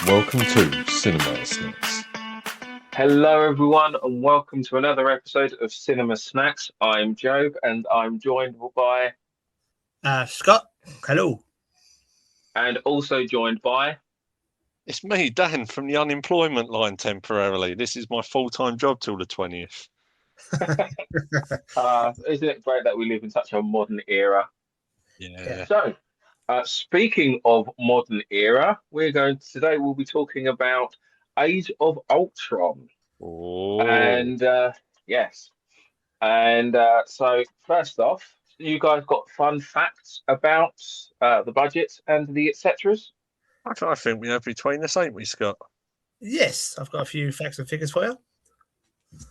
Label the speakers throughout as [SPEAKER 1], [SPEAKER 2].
[SPEAKER 1] Welcome to Cinema Snacks.
[SPEAKER 2] Hello, everyone, and welcome to another episode of Cinema Snacks. I'm Jobe, and I'm joined by,
[SPEAKER 3] Scott, hello.
[SPEAKER 2] and also joined by.
[SPEAKER 4] It's me, Dan, from the unemployment line temporarily. This is my full-time job till the 20th.
[SPEAKER 2] Isn't it great that we live in such a modern era?
[SPEAKER 4] Yeah.
[SPEAKER 2] So, speaking of modern era, we'll be talking about Age of Ultron,
[SPEAKER 4] Oh.
[SPEAKER 2] and yes, and so first off, you guys got fun facts about the budget and the etceteras?
[SPEAKER 4] I think we have between us, ain't we, Scott?
[SPEAKER 3] Yes, I've got a few facts and figures for you.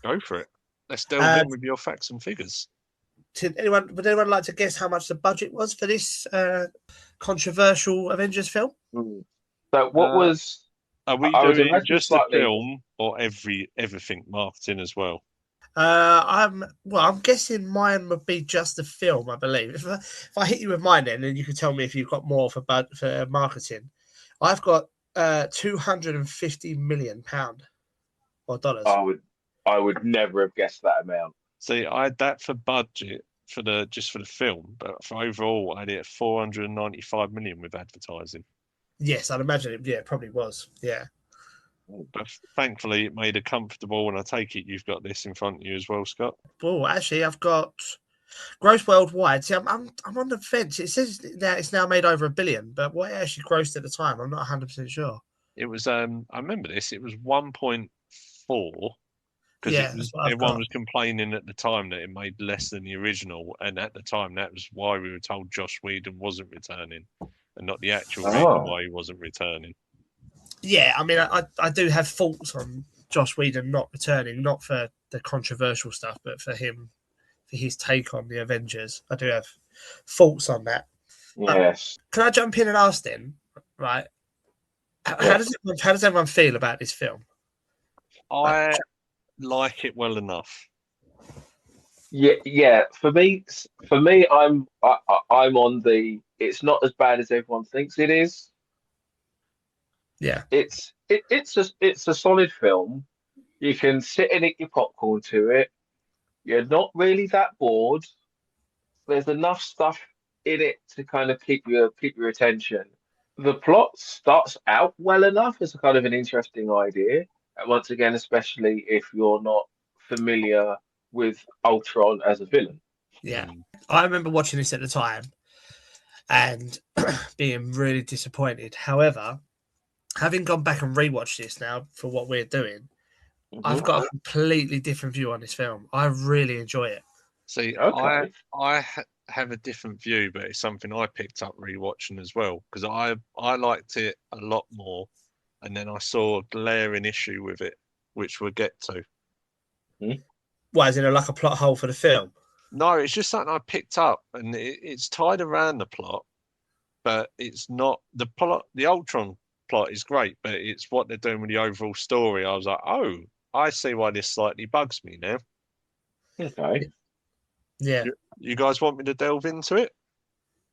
[SPEAKER 4] Go for it. Let's delve in with your facts and figures.
[SPEAKER 3] Would anyone like to guess how much the budget was for this controversial Avengers film?
[SPEAKER 2] So what was...
[SPEAKER 4] Are we
[SPEAKER 2] I would
[SPEAKER 4] doing
[SPEAKER 2] imagine
[SPEAKER 4] just
[SPEAKER 2] slightly...
[SPEAKER 4] the film or everything marketing as well?
[SPEAKER 3] I'm guessing mine would be just the film, I believe. If I hit you with mine, then you can tell me if you've got more for marketing. I've got £250 million or dollars.
[SPEAKER 2] I would never have guessed that amount.
[SPEAKER 4] See, I had that for budget for the film, but for overall, I had it at 495 million with advertising.
[SPEAKER 3] Yes, I'd imagine it. Yeah, it probably was. Yeah.
[SPEAKER 4] But thankfully, it made it comfortable, and I take it you've got this in front of you as well, Scott.
[SPEAKER 3] Oh, actually, I've got gross worldwide. See, I'm on the fence. It says that it's now made over $1 billion, but what it actually grossed at the time, I'm not 100% sure.
[SPEAKER 4] It was I remember this. It was 1.4 because everyone was complaining at the time that it made less than the original, and at the time that was why we were told Joss Whedon wasn't returning, and not the actual reason why he wasn't returning.
[SPEAKER 3] Yeah, I mean, I do have faults on Joss Whedon not returning, not for the controversial stuff, but for his take on the Avengers. I do have faults on that.
[SPEAKER 2] Yes.
[SPEAKER 3] Can I jump in and ask then, right? How does everyone feel about this film?
[SPEAKER 4] I like it well enough.
[SPEAKER 2] Yeah. For me, I'm on the. It's not as bad as everyone thinks it is.
[SPEAKER 3] Yeah,
[SPEAKER 2] it's a solid film. You can sit and eat your popcorn to it. You're not really that bored. There's enough stuff in it to kind of keep your attention. The plot starts out well enough as a kind of an interesting idea. And once again, especially if you're not familiar with Ultron as a villain.
[SPEAKER 3] Yeah. I remember watching this at the time and being really disappointed. However, having gone back and rewatched this now for what we're doing, I've got a completely different view on this film. I really enjoy it.
[SPEAKER 4] See,
[SPEAKER 2] Okay.
[SPEAKER 4] I have a different view, but it's something I picked up rewatching as well because I liked it a lot more, and then I saw a glaring issue with it, which we'll get to.
[SPEAKER 3] Why, is it like a plot hole for the film?
[SPEAKER 4] No, it's just something I picked up, and it's tied around the plot, but it's not the plot. The Ultron plot is great, but it's what they're doing with the overall story. I was like, oh, I see why this slightly bugs me now.
[SPEAKER 2] Okay.
[SPEAKER 3] Yeah.
[SPEAKER 4] You guys want me to delve into it?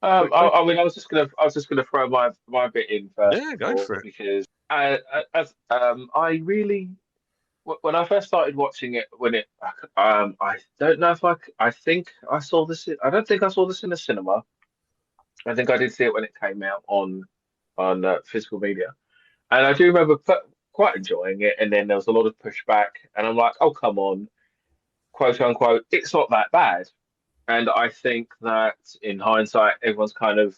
[SPEAKER 2] I mean, I was just gonna throw my bit in first.
[SPEAKER 4] Yeah, go for it.
[SPEAKER 2] Because I really, when I first started watching it, I don't know if I think I saw this. I don't think I saw this in the cinema. I think I did see it when it came out on physical media, and I do remember quite enjoying it. And then there was a lot of pushback, and I'm like, oh come on, quote unquote, it's not that bad. And I think that in hindsight, everyone's kind of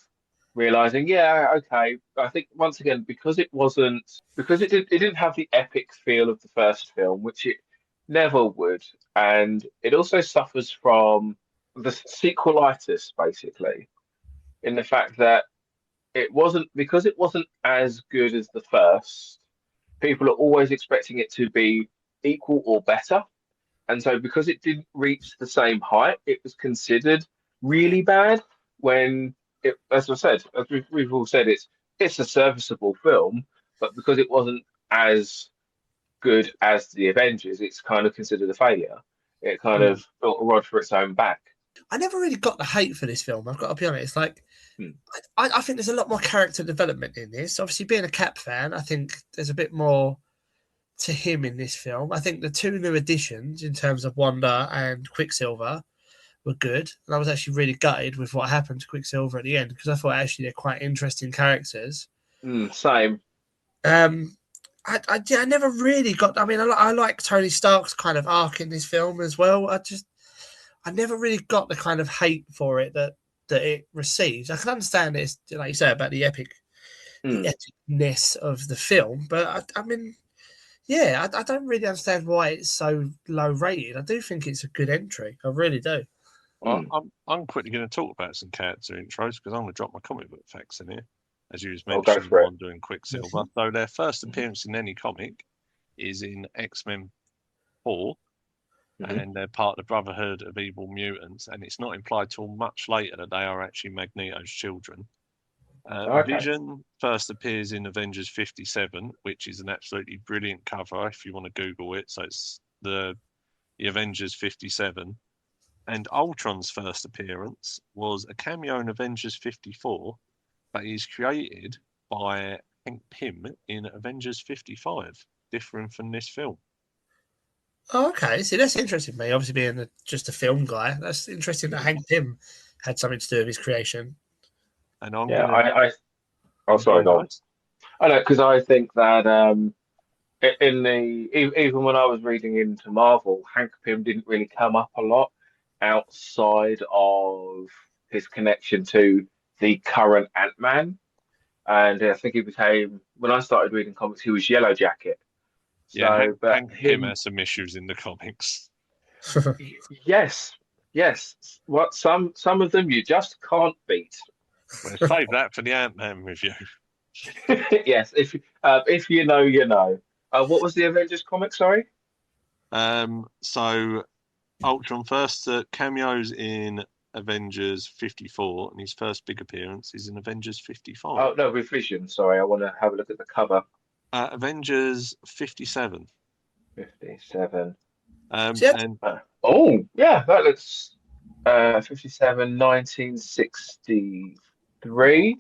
[SPEAKER 2] realizing, yeah, okay. I think once again, because it didn't have the epic feel of the first film, which it never would, and it also suffers from the sequelitis, basically, in the fact that it wasn't as good as the first. People are always expecting it to be equal or better. And so, because it didn't reach the same height, it was considered really bad. When it, as I said, as we've all said, it's a serviceable film, but because it wasn't as good as the Avengers, it's kind of considered a failure. It kind of built a rod for its own back.
[SPEAKER 3] I never really got the hate for this film. I've got to be honest. Like, I think there's a lot more character development in this. Obviously, being a Cap fan, I think there's a bit more to him in this film. I think the two new additions in terms of Wanda and Quicksilver were good, and I was actually really gutted with what happened to Quicksilver at the end because I thought actually they're quite interesting characters.
[SPEAKER 2] Same.
[SPEAKER 3] I never really got. I mean, I like Tony Stark's kind of arc in this film as well. I never really got the kind of hate for it that it receives. I can understand it's like you say about the epicness of the film, but I mean, yeah, I don't really understand why it's so low rated. I do think it's a good entry. I really do.
[SPEAKER 4] Well, I'm quickly going to talk about some character intros because I'm going to drop my comic book facts in here, as you was mentioning on doing Quicksilver. So their first appearance in any comic is in X-Men 4, and they're part of the Brotherhood of Evil Mutants, and it's not implied till much later that they are actually Magneto's children. Vision first appears in Avengers 57, which is an absolutely brilliant cover if you want to Google it. So it's the Avengers 57. And Ultron's first appearance was a cameo in Avengers 54, but he's created by Hank Pym in Avengers 55, different from this film.
[SPEAKER 3] Oh, okay. See, that's interesting to me. Obviously, being just a film guy, that's interesting that Hank Pym had something to do with his creation.
[SPEAKER 4] And I'm
[SPEAKER 2] sorry, guys. I know, because I think that even when I was reading into Marvel, Hank Pym didn't really come up a lot outside of his connection to the current Ant-Man. And I think he became, when I started reading comics, he was Yellow Jacket.
[SPEAKER 4] Yeah, Hank Pym has some issues in the comics.
[SPEAKER 2] Yes. What some of them you just can't beat.
[SPEAKER 4] Well, save that for the Ant-Man review.
[SPEAKER 2] Yes, if you know, you know. What was the Avengers comic? Sorry.
[SPEAKER 4] So Ultron first cameos in Avengers 54, and his first big appearance is in Avengers 55.
[SPEAKER 2] Oh no, with Vision. Sorry, I want to have a look at the cover.
[SPEAKER 4] Avengers 57.
[SPEAKER 2] 57.
[SPEAKER 4] That
[SPEAKER 2] looks 57, 1963.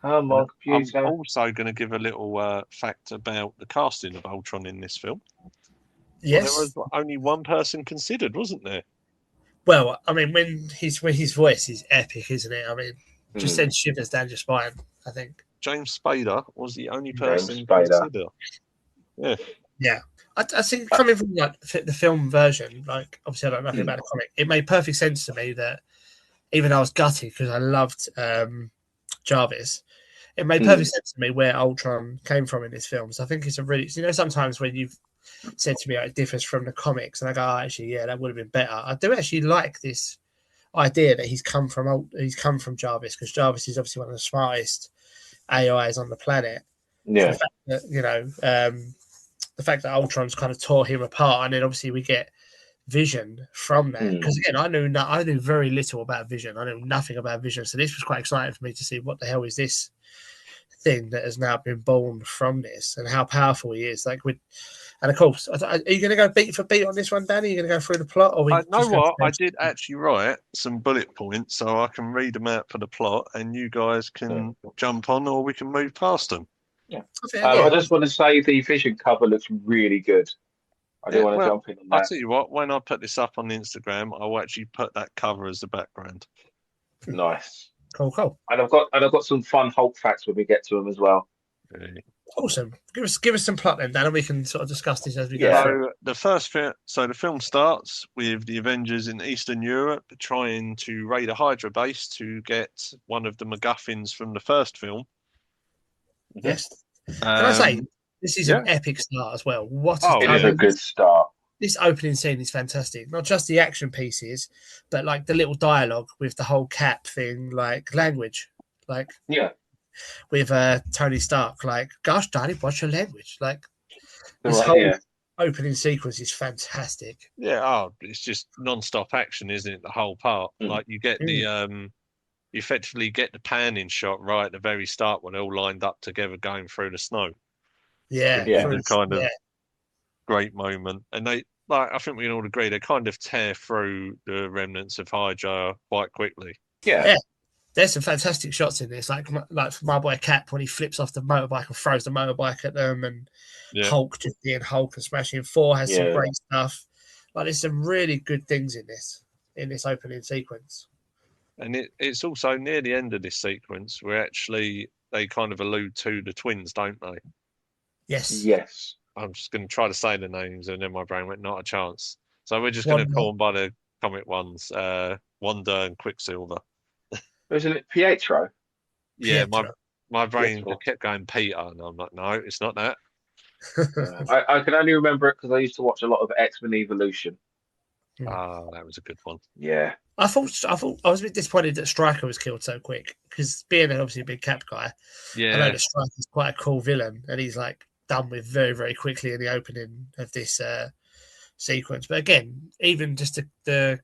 [SPEAKER 2] Come on, computer.
[SPEAKER 4] I'm also going to give a little fact about the casting of Ultron in this film.
[SPEAKER 3] Yes.
[SPEAKER 4] Well, there was only one person considered, wasn't there?
[SPEAKER 3] Well, I mean, when his voice is epic, isn't it? I mean, just sends shivers down your spine, I think.
[SPEAKER 4] James Spader was the only person considered. Yeah.
[SPEAKER 3] Yeah. I think coming from like the film version, like obviously I don't know nothing about the comic, it made perfect sense to me that even though I was gutted because I loved Jarvis, it made perfect sense to me where Ultron came from in this film. So I think it's a really, sometimes when you've said to me it differs from the comics, and I go, oh, actually, yeah, that would have been better. I do actually like this idea that he's come from Jarvis, because Jarvis is obviously one of the smartest AIs on the planet.
[SPEAKER 2] Yeah.
[SPEAKER 3] So the fact that, the fact that Ultron's kind of tore him apart, and then obviously we get Vision from that. Because again, I knew very little about Vision. I knew nothing about Vision, so this was quite exciting for me to see what the hell is this thing that has now been born from this, and how powerful he is. And of course, are you going to go beat for beat on this one, Danny? Are you going to go through the plot? Or
[SPEAKER 4] I did actually write some bullet points so I can read them out for the plot, and you guys can jump on, or we can move past them.
[SPEAKER 2] Yeah. I just want to say the Vision cover looks really good. I do want to jump in on that.
[SPEAKER 4] I'll tell you what, when I put this up on Instagram, I'll actually put that cover as the background.
[SPEAKER 2] Nice.
[SPEAKER 3] Cool.
[SPEAKER 2] And I've got some fun Hulk facts when we get to them as well.
[SPEAKER 4] Really?
[SPEAKER 3] Awesome. Give us some plot then, Dan, and we can sort of discuss this as we go.
[SPEAKER 4] So the film starts with the Avengers in Eastern Europe trying to raid a Hydra base to get one of the MacGuffins from the first film.
[SPEAKER 3] Yes. Can I say this is an epic start as well?
[SPEAKER 2] It is a good start.
[SPEAKER 3] This opening scene is fantastic. Not just the action pieces, but like the little dialogue with the whole Cap thing, like language, with Tony Stark, like, "Gosh, Danny, what's your language?" Like this whole opening sequence is fantastic.
[SPEAKER 4] Yeah, it's just non-stop action, isn't it? The whole part, like you get the you effectively get the panning shot right at the very start when they're all lined up together going through the snow.
[SPEAKER 3] Yeah,
[SPEAKER 4] It's a kind of great moment. And like I think we can all agree they kind of tear through the remnants of Hydra quite quickly.
[SPEAKER 2] Yeah.
[SPEAKER 3] There's some fantastic shots in this, like for my boy Cap when he flips off the motorbike and throws the motorbike at them, and Hulk just being Hulk and smashing. Thor has some great stuff. Like there's some really good things in this opening sequence.
[SPEAKER 4] And it's also near the end of this sequence where actually they kind of allude to the twins, don't they?
[SPEAKER 3] Yes.
[SPEAKER 4] I'm just going to try to say the names, and then my brain went, not a chance. So we're just going to call them by the comic ones, Wanda and Quicksilver.
[SPEAKER 2] Isn't it Pietro?
[SPEAKER 4] Yeah, my brain kept going Peter, and I'm like, no, it's not that.
[SPEAKER 2] I can only remember it because I used to watch a lot of X-Men Evolution.
[SPEAKER 4] That was a good one.
[SPEAKER 2] Yeah.
[SPEAKER 3] I thought I was a bit disappointed that Stryker was killed so quick, because being obviously a big Cap guy, I know that Stryker's quite a cool villain, and he's like done with very, very quickly in the opening of this sequence. But again, even just the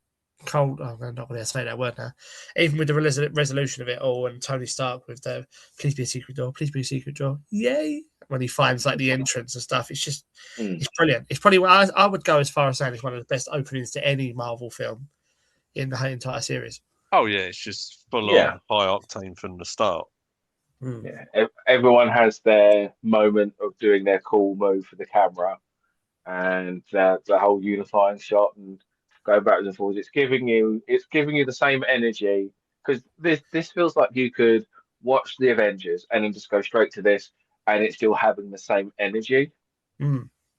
[SPEAKER 3] cold, I'm not going to say that word now, even with the resolution of it all, and Tony Stark with the please be a secret door, yay, when he finds like the entrance and stuff, it's just it's brilliant. It's probably, I would go as far as saying it's one of the best openings to any Marvel film in the entire series.
[SPEAKER 4] Oh yeah, it's just full on high octane from the start.
[SPEAKER 2] Yeah, everyone has their moment of doing their cool move for the camera, and the whole unifying shot and going backwards and forwards. It's giving you the same energy, because this feels like you could watch the Avengers and then just go straight to this, and it's still having the same energy.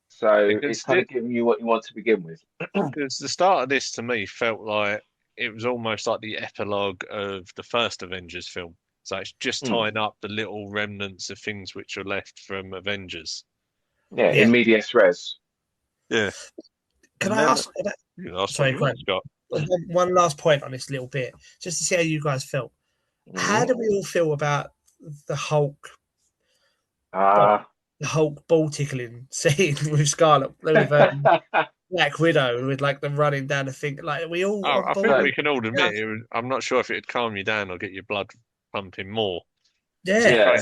[SPEAKER 2] So it's kind of giving you what you want to begin with.
[SPEAKER 4] Because the start of this to me felt like it was almost like the epilogue of the first Avengers film. So it's just tying up the little remnants of things which are left from Avengers.
[SPEAKER 2] Yeah, in medias res.
[SPEAKER 4] Yeah.
[SPEAKER 3] Can I ask?
[SPEAKER 4] Sorry, Scott.
[SPEAKER 3] One last point on this little bit, just to see how you guys felt. How do we all feel about the Hulk? The Hulk ball tickling scene with Scarlet, with Black Widow, with like them running down the thing. Like we all.
[SPEAKER 4] I think we can all admit it. I'm not sure if it'd calm you down or get your blood pumping more.
[SPEAKER 3] Yeah.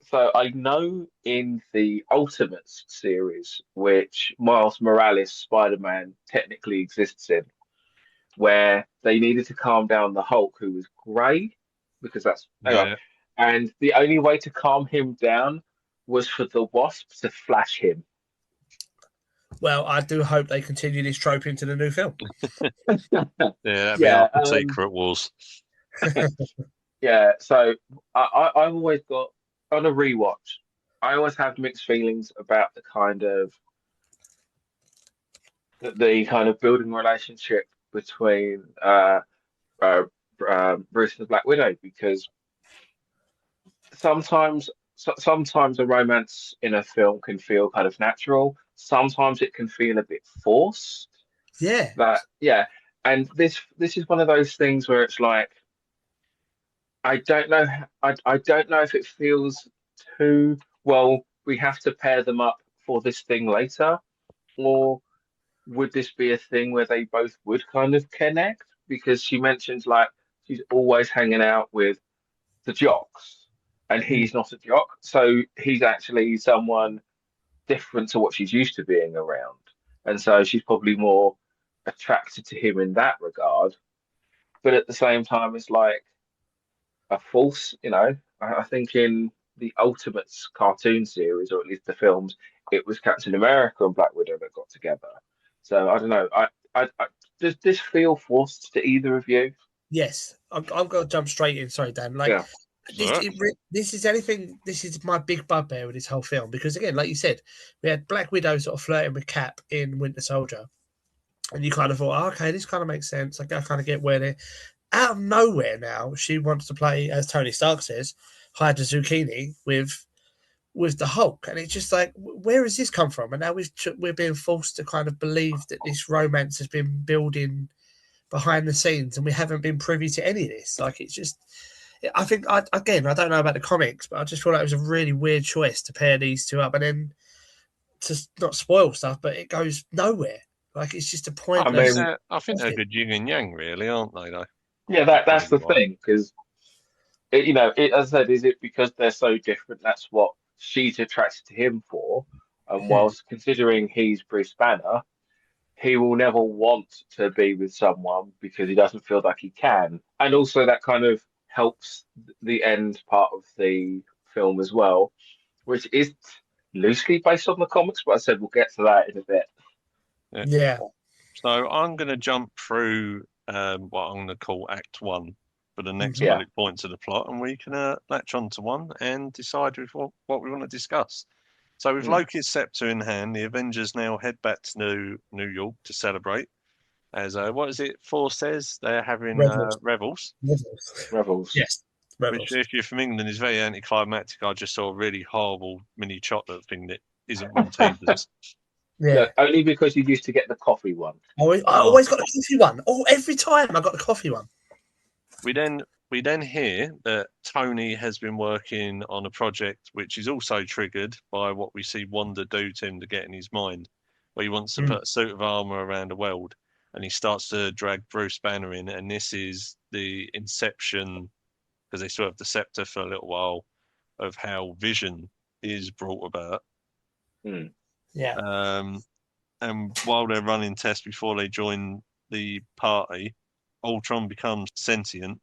[SPEAKER 2] So I know in the Ultimates series, which Miles Morales Spider-Man technically exists in, where they needed to calm down the Hulk, who was grey, because that's and the only way to calm him down was for the Wasp to flash him.
[SPEAKER 3] Well, I do hope they continue this trope into the new film.
[SPEAKER 4] That'd be after Secret Wars.
[SPEAKER 2] Yeah, so I've always got, on a rewatch, I always have mixed feelings about the kind of building relationship between Bruce and the Black Widow, because sometimes a romance in a film can feel kind of natural. Sometimes it can feel a bit forced. And this is one of those things where it's like, I don't know if it feels too well. We have to pair them up for this thing later, or would this be a thing where they both would kind of connect? Because she mentions like she's always hanging out with the jocks, and he's not a jock, so he's actually someone different to what she's used to being around, and so she's probably more attracted to him in that regard. But at the same time, it's like a false, I think in the Ultimates cartoon series, or at least the films, it was Captain America and Black Widow that got together. So I don't know. Does this feel forced to either of you?
[SPEAKER 3] Yes, I'm going to jump straight in. Sorry, Dan. This is my big bugbear with this whole film, because again, like you said, we had Black Widow sort of flirting with Cap in Winter Soldier, and you kind of thought, okay, this kind of makes sense. I kind of get where they're out of nowhere now. She wants to play, as Tony Stark says, Hydra Zucchini with the Hulk, and it's just like, where has this come from? And now we're being forced to kind of believe that this romance has been building behind the scenes, and we haven't been privy to any of this. Like, it's just, I think, I don't know about the comics, but I just feel like it was a really weird choice to pair these two up, and then to not spoil stuff, but it goes nowhere. Like, it's just a pointless.
[SPEAKER 4] I think they're good yin and yang, really, aren't they? Though.
[SPEAKER 2] Yeah, that's the thing, because as I said, is it because they're so different? That's what she's attracted to him for. And whilst considering he's Bruce Banner, he will never want to be with someone because he doesn't feel like he can. And also that kind of helps the end part of the film as well, which is loosely based on the comics, but I said we'll get to that in a bit.
[SPEAKER 3] Yeah.
[SPEAKER 4] So I'm going to jump through what I'm going to call Act 1 for the next
[SPEAKER 2] Yeah.
[SPEAKER 4] bullet points of the plot, and we can latch on to one and decide what we want to discuss. So with Loki's scepter in hand, the Avengers now head back to New York to celebrate. As what is it? Thor says they're having revels.
[SPEAKER 2] Revels.
[SPEAKER 3] Yes. Revels.
[SPEAKER 4] Which, if you're from England, is very anticlimactic. I just saw a really horrible mini chocolate thing that isn't Maltesers.
[SPEAKER 3] Yeah.
[SPEAKER 2] Look, only because you used to get the coffee one.
[SPEAKER 3] I always got the coffee one. Oh, every time I got the coffee one.
[SPEAKER 4] We then hear that Tony has been working on a project which is also triggered by what we see Wanda do to him to get in his mind, where he wants to put a suit of armor around the world, and he starts to drag Bruce Banner in, and this is the inception, because they still have the scepter for a little while, of how Vision is brought about.
[SPEAKER 3] Yeah.
[SPEAKER 4] And while they're running tests before they join the party, Ultron becomes sentient,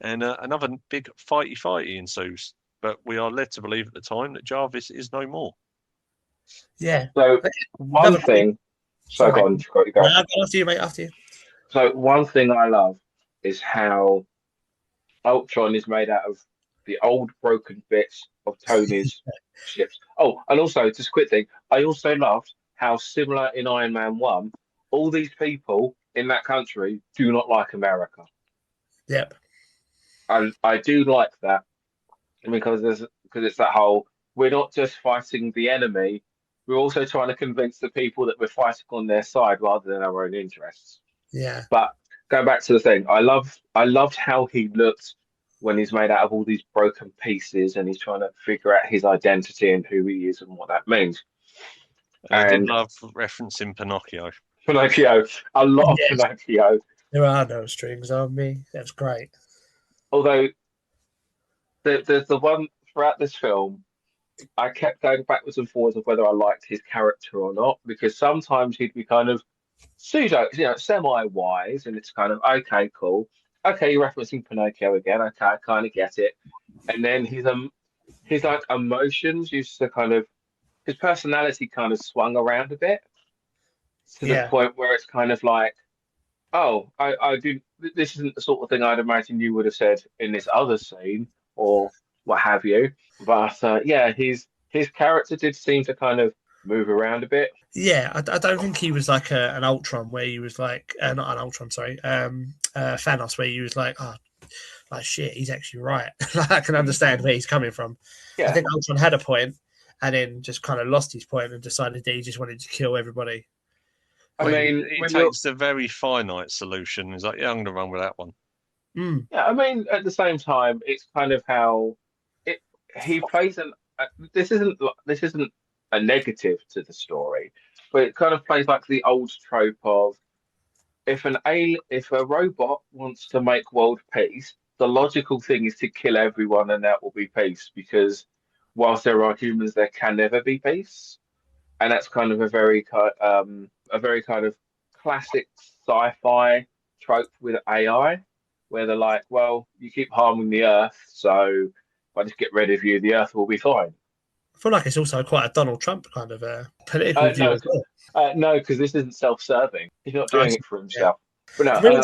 [SPEAKER 4] and another big fighty ensues. But we are led to believe at the time that Jarvis is no more.
[SPEAKER 3] Yeah.
[SPEAKER 2] So one thing. So go on, go.
[SPEAKER 3] No, after you, mate. After you.
[SPEAKER 2] So one thing I love is how Ultron is made out of the old broken bits of Tony's ships. Oh, and also, just a quick thing, I also loved how similar in Iron Man 1, all these people in that country do not like America.
[SPEAKER 3] Yep.
[SPEAKER 2] I do like that because it's that whole, we're not just fighting the enemy, we're also trying to convince the people that we're fighting on their side rather than our own interests.
[SPEAKER 3] Yeah.
[SPEAKER 2] But going back to the thing, I loved how he looked when he's made out of all these broken pieces and he's trying to figure out his identity and who he is and what that means.
[SPEAKER 4] I did love referencing Pinocchio.
[SPEAKER 2] A lot of Pinocchio.
[SPEAKER 3] There are no strings on me. That's great.
[SPEAKER 2] Although the one throughout this film, I kept going backwards and forwards of whether I liked his character or not, because sometimes he'd be kind of pseudo, semi-wise, and it's kind of okay, cool. Okay, you're referencing Pinocchio again. Okay, I kind of get it. And then his like emotions used to kind of, his personality kind of swung around a bit to the point where it's kind of like, oh, I do. This isn't the sort of thing I'd imagine you would have said in this other scene or what have you. But his character did seem to kind of move around a bit.
[SPEAKER 3] Yeah, I don't think he was like an Ultron where he was like not an Ultron, sorry, Thanos, where he was like, oh, like shit, he's actually right. I can understand where he's coming from. Yeah. I think Ultron had a point and then just kind of lost his point and decided that he just wanted to kill everybody.
[SPEAKER 4] I mean, he takes the very finite solution. He's like, yeah, I'm going to run with that one.
[SPEAKER 2] Yeah, I mean, at the same time, it's kind of how he plays this isn't a negative to the story, but it kind of plays like the old trope of if a robot wants to make world peace, the logical thing is to kill everyone and that will be peace, because whilst there are humans, there can never be peace. And that's kind of a very kind of classic sci-fi trope with AI, where they're like, well, you keep harming the Earth, so if I just get rid of you, the Earth will be fine.
[SPEAKER 3] I feel like it's also quite a Donald Trump kind of political view as well.
[SPEAKER 2] No, because this isn't self-serving. He's not doing it for himself. Yeah. But no,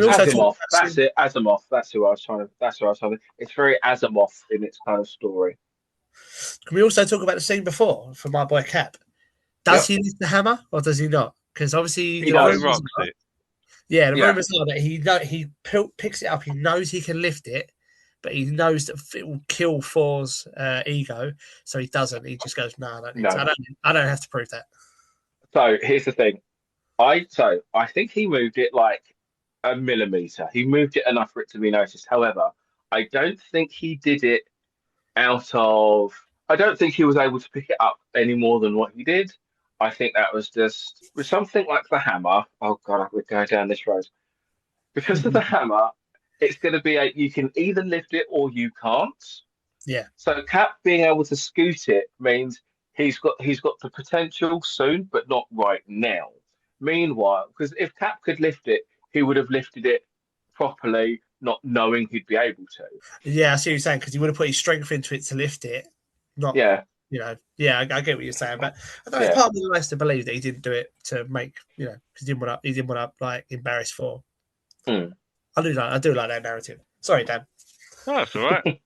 [SPEAKER 3] Asimov.
[SPEAKER 2] That's it. Asimov. That's who I was trying to. It's very Asimov in its kind of story.
[SPEAKER 3] Can we also talk about the scene before for my boy Cap? Does he lift the hammer or does he not? Because obviously
[SPEAKER 2] he does.
[SPEAKER 3] Yeah, the rumors are that he picks it up. He knows he can lift it, but he knows that it will kill Thor's ego, so he doesn't. He just goes, "No, I don't have to prove that."
[SPEAKER 2] So here's the thing. I think he moved it like a millimeter. He moved it enough for it to be noticed. However, I don't think he did it I don't think he was able to pick it up any more than what he did. I think that was just with something like the hammer. Oh God, we're going down this road. Because of the hammer, it's going to be you can either lift it or you can't.
[SPEAKER 3] Yeah.
[SPEAKER 2] So Cap being able to scoot it means he's got the potential soon, but not right now. Meanwhile, because if Cap could lift it, he would have lifted it properly, not knowing he'd be able to.
[SPEAKER 3] Yeah, I see what you're saying, because he would have put his strength into it to lift it. Not,
[SPEAKER 2] Yeah,
[SPEAKER 3] yeah, I get what you're saying, but I don't know,
[SPEAKER 2] yeah.
[SPEAKER 3] part of me likes to believe that he didn't do it to make, because he didn't want to like embarrass Thor.
[SPEAKER 2] Hmm.
[SPEAKER 3] I do like that narrative. Sorry, Dan.
[SPEAKER 4] Oh, that's all right.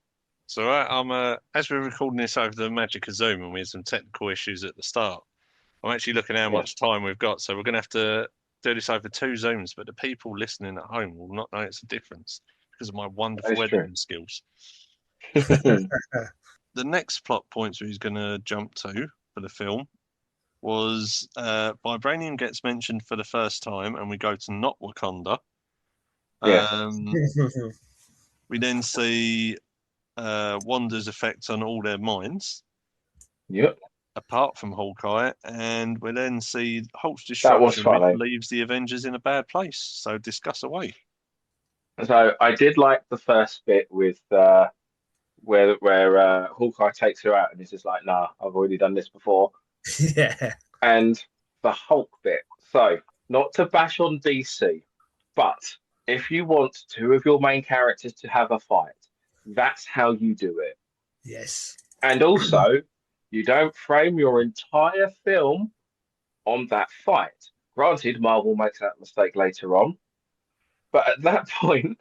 [SPEAKER 4] It's all right. I'm as we're recording this over the magic of Zoom and we had some technical issues at the start, I'm actually looking at how much time we've got, so we're going to have to do this over 2 Zooms, but the people listening at home will not notice a difference because of my wonderful editing skills. The next plot points he's going to jump to for the film was Vibranium gets mentioned for the first time, and we go to not Wakanda.
[SPEAKER 2] Yeah.
[SPEAKER 4] We then see Wanda's effect on all their minds.
[SPEAKER 2] Yep.
[SPEAKER 4] Apart from Hawkeye, and we then see Hulk's
[SPEAKER 2] That was
[SPEAKER 4] destruction, which
[SPEAKER 2] funny.
[SPEAKER 4] leaves the Avengers in a bad place. So discuss away.
[SPEAKER 2] So I did like the first bit with where Hawkeye takes her out and he's just like, "Nah, I've already done this before."
[SPEAKER 3] Yeah.
[SPEAKER 2] And the Hulk bit. So not to bash on DC, but if you want 2 of your main characters to have a fight, that's how you do it.
[SPEAKER 3] Yes.
[SPEAKER 2] And also, you don't frame your entire film on that fight. Granted, Marvel makes that mistake later on, but at that point,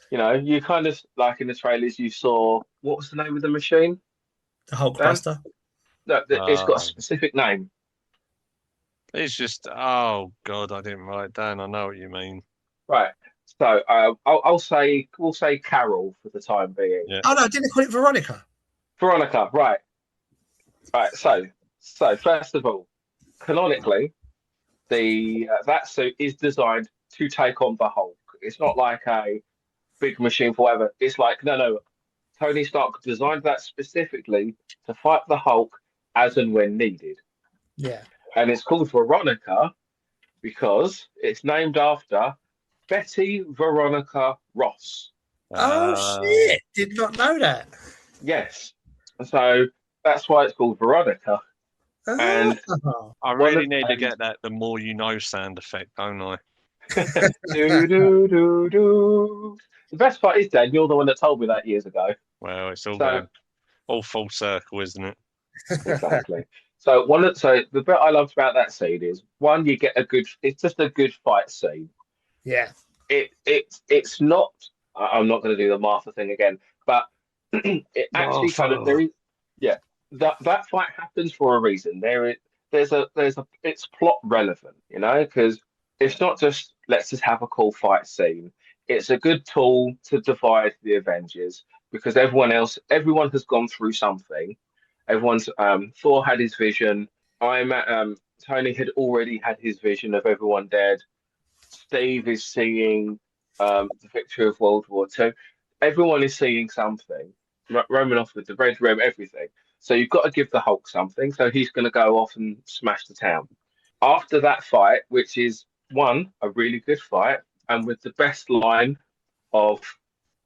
[SPEAKER 2] you kind of like in the trailers, you saw what was the name of the machine?
[SPEAKER 3] The Hulkbuster.
[SPEAKER 2] No, it's got a specific name.
[SPEAKER 4] It's just, oh God, I didn't write it down. I know what you mean.
[SPEAKER 2] Right. So we'll say Carol for the time being.
[SPEAKER 4] Yeah.
[SPEAKER 3] Oh no, didn't they call it Veronica?
[SPEAKER 2] Veronica, right. Right. So first of all, canonically, that suit is designed to take on the Hulk. It's not like a big machine for whatever. It's like no. Tony Stark designed that specifically to fight the Hulk as and when needed.
[SPEAKER 3] Yeah.
[SPEAKER 2] And it's called Veronica because it's named after Betty Veronica Ross.
[SPEAKER 3] Oh shit! Did not know that.
[SPEAKER 2] Yes. So that's why it's called Veronica. And
[SPEAKER 4] I really need to get that the more you know sound effect, don't I?
[SPEAKER 2] do do do do. The best part is, Dan, you're the one that told me that years ago.
[SPEAKER 4] Well, it's all full circle, isn't it?
[SPEAKER 2] Exactly. So the bit I loved about that scene is one, you get it's just a good fight scene.
[SPEAKER 3] Yeah.
[SPEAKER 2] It's not. I'm not going to do the Martha thing again, but it actually kind of that fight happens for a reason. It's plot relevant, because it's not just let's just have a cool fight scene. It's a good tool to divide the Avengers because everyone has gone through something. Everyone's Thor had his vision. Tony had already had his vision of everyone dead. Steve is seeing the victory of World War II. Everyone is seeing something. Romanoff with the red room, everything. So you've got to give the Hulk something. So he's going to go off and smash the town. After that fight, which is a really good fight, and with the best line of,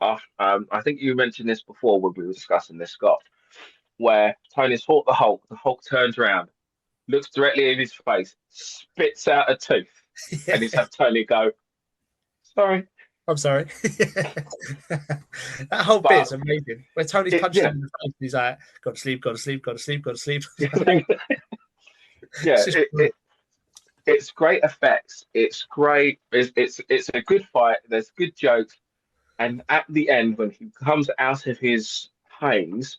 [SPEAKER 2] I think you mentioned this before when we were discussing this, Scott, where Tony's fought the Hulk turns around, looks directly in his face, spits out a tooth, and he's had Tony go, "Sorry."
[SPEAKER 3] I'm sorry. That whole bit's amazing. Where Tony's punching him in the face, he's like, "Got to sleep, got to sleep, got to sleep, got to sleep."
[SPEAKER 2] Yeah, it's great effects. It's great. It's a good fight. There's good jokes, and at the end, when he comes out of his haze,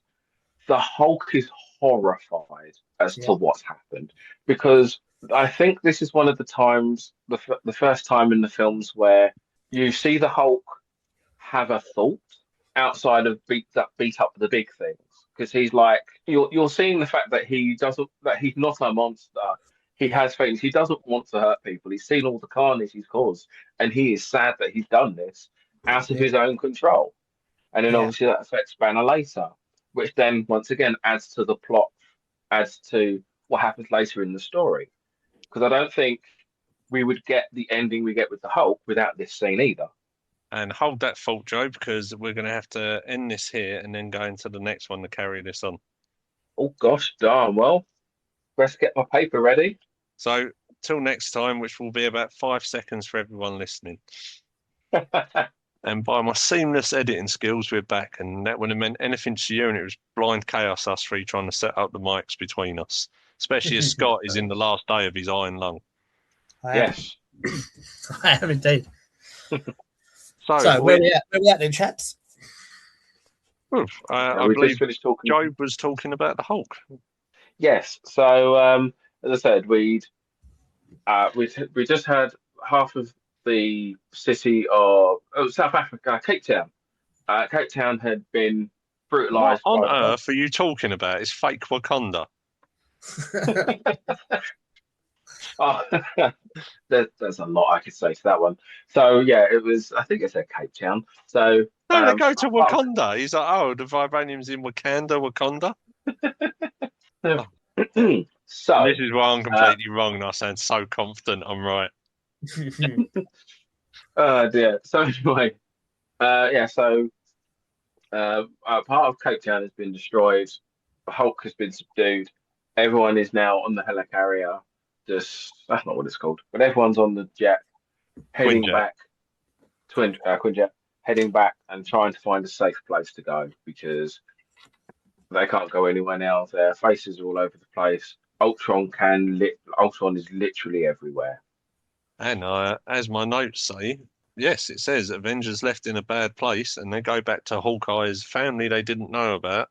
[SPEAKER 2] the Hulk is horrified as to what's happened because I think this is one of the times, the first time in the films where you see the Hulk have a thought outside of beat up the big things because he's like you're seeing the fact that he's not a monster. He has feelings. He doesn't want to hurt people. He's seen all the carnage he's caused, and he is sad that he's done this out of his own control. And then obviously that affects Banner later, which then once again adds to the plot, adds to what happens later in the story. Because I don't think we would get the ending we get with the Hulk without this scene either.
[SPEAKER 4] And hold that thought, Joe, because we're going to have to end this here and then go into the next one to carry this on.
[SPEAKER 2] Oh gosh, darn well. Best get my paper ready.
[SPEAKER 4] So till next time, which will be about 5 seconds for everyone listening. And by my seamless editing skills, we're back, and that wouldn't have meant anything to you, and it was blind chaos, us three trying to set up the mics between us, especially as Scott is in the last day of his iron lung.
[SPEAKER 2] Yes.
[SPEAKER 3] I am indeed.
[SPEAKER 4] So
[SPEAKER 3] where we at then, chaps?
[SPEAKER 4] I
[SPEAKER 2] we
[SPEAKER 4] believe
[SPEAKER 2] just finished talking.
[SPEAKER 4] Job was talking about the Hulk.
[SPEAKER 2] Yes. So as I said, we just had half of the city of South Africa, Cape Town. Cape Town had been
[SPEAKER 4] What
[SPEAKER 2] brutalized
[SPEAKER 4] on
[SPEAKER 2] by the
[SPEAKER 4] earth are you talking about? It's fake Wakanda.
[SPEAKER 2] Oh, there's a lot I could say to that one. So yeah, it was. I think it said Cape Town. So
[SPEAKER 4] No, they go to Wakanda. He's like, oh, the vibranium's in Wakanda. Oh,
[SPEAKER 2] so
[SPEAKER 4] this is why I'm completely wrong, and I sound so confident I'm right.
[SPEAKER 2] dear. So anyway, yeah. So part of Cape Town has been destroyed. Hulk has been subdued. Everyone is now on the helicarrier. Just that's not what it's called, but everyone's on the jet heading
[SPEAKER 4] Quinjet.
[SPEAKER 2] back. Quinjet heading back and trying to find a safe place to go because they can't go anywhere now. Their faces are all over the place. Ultron is literally everywhere.
[SPEAKER 4] And as my notes say, yes, it says Avengers left in a bad place, and they go back to Hawkeye's family they didn't know about,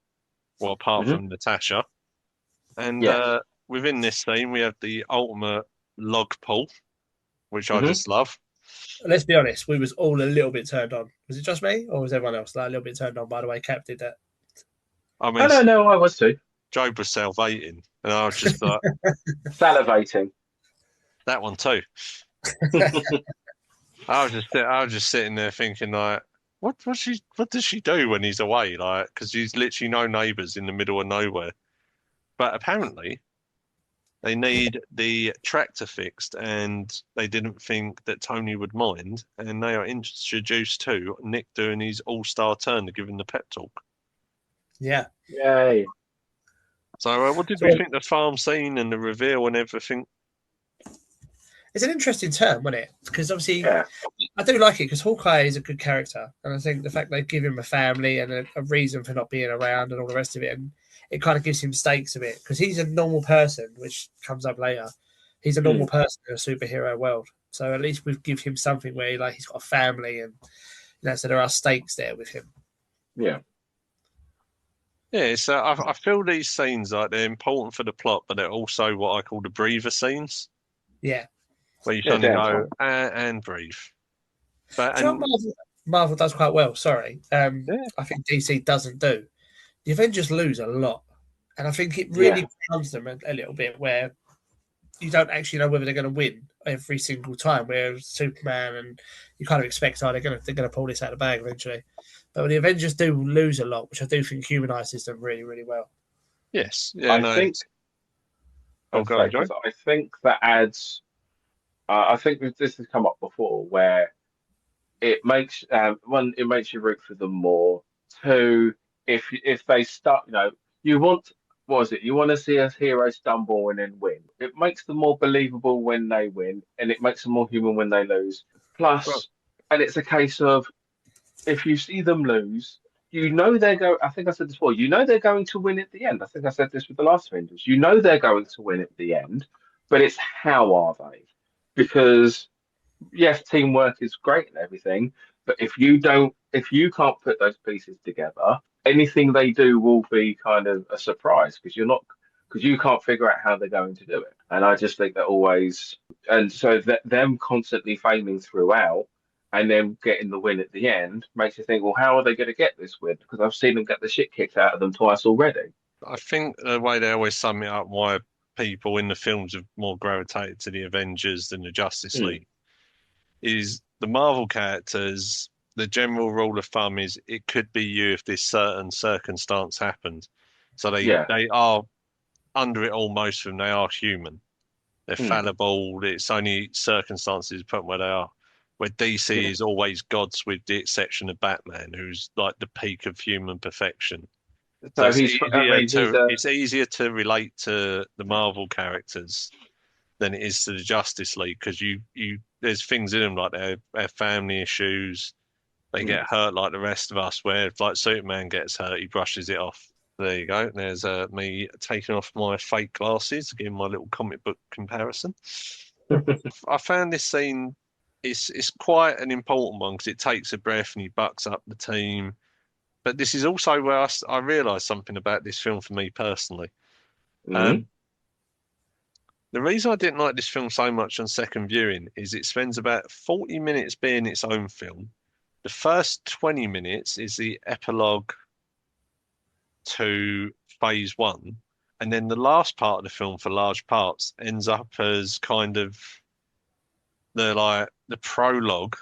[SPEAKER 4] well, apart from Natasha. And within this scene, we have the ultimate log pull, which I just love.
[SPEAKER 3] Let's be honest, we was all a little bit turned on. Was it just me, or was everyone else like a little bit turned on by the way Cap did that?
[SPEAKER 4] I mean,
[SPEAKER 2] no, I was too.
[SPEAKER 4] Job was salivating, and I was just like
[SPEAKER 2] salivating.
[SPEAKER 4] That one too. I was just sitting there thinking like, what does she do when he's away? Like, because he's literally no neighbours in the middle of nowhere. But apparently, they need the tractor fixed, and they didn't think that Tony would mind. And they are introduced to Nick doing his all-star turn to give him the pep talk.
[SPEAKER 3] Yeah.
[SPEAKER 2] Yay.
[SPEAKER 4] So, what did we think the farm scene and the reveal and everything?
[SPEAKER 3] It's an interesting term, wasn't it? Because obviously, I do like it because Hawkeye is a good character, and I think the fact they give him a family and a reason for not being around and all the rest of it, and it kind of gives him stakes a bit because he's a normal person, which comes up later. He's a normal person in a superhero world, so at least we give him something where he's got a family, and so there are stakes there with him.
[SPEAKER 2] Yeah.
[SPEAKER 4] Yeah, so I feel these scenes like they're important for the plot, but they're also what I call the breather scenes.
[SPEAKER 3] Yeah.
[SPEAKER 4] Where you suddenly go and breathe. But
[SPEAKER 3] Marvel does quite well. Sorry, I think DC doesn't do. The Avengers lose a lot, and I think it really grounds them a little bit where you don't actually know whether they're going to win every single time. Where Superman and you kind of expect they're going to pull this out of the bag eventually. But the Avengers do lose a lot, which I do think humanises them really, really well.
[SPEAKER 4] Yes, yeah,
[SPEAKER 2] I think. I think that adds. I think this has come up before, where it makes one, it makes you root for them more. Two, if they start, you want what is it? You want to see a hero stumble and then win. It makes them more believable when they win, and it makes them more human when they lose. Plus, and it's a case of if you see them lose, they're going. I think I said this before. They're going to win at the end. I think I said this with the last Avengers. They're going to win at the end, but it's how are they? Because yes, teamwork is great and everything, but if you can't put those pieces together, anything they do will be kind of a surprise because you can't figure out how they're going to do it. And I just think that always, and so that them constantly failing throughout and then getting the win at the end makes you think, well, how are they going to get this win? Because I've seen them get the shit kicked out of them twice already.
[SPEAKER 4] I think the way they always sum it up, why people in the films have more gravitated to the Avengers than the Justice League, is the Marvel characters. The general rule of thumb is it could be you if this certain circumstance happened. So they are under it all. Most of them, they are human. They're fallible. It's only circumstances put them where they are. Where DC is always gods, with the exception of Batman, who's like the peak of human perfection. So
[SPEAKER 2] So he's. I mean, he's a.
[SPEAKER 4] it's easier to relate to the Marvel characters than it is to the Justice League because there's things in them like they have family issues, they get hurt like the rest of us. Where if like Superman gets hurt, he brushes it off. There you go. There's me taking off my fake glasses, giving my little comic book comparison. I found this scene it's quite an important one because it takes a breath and he bucks up the team. But this is also where I realised something about this film for me personally.
[SPEAKER 2] Mhm.
[SPEAKER 4] The reason I didn't like this film so much on second viewing is it spends about 40 minutes being its own film. The first 20 minutes is the epilogue to phase one. And then the last part of the film, for large parts, ends up as kind of the prologue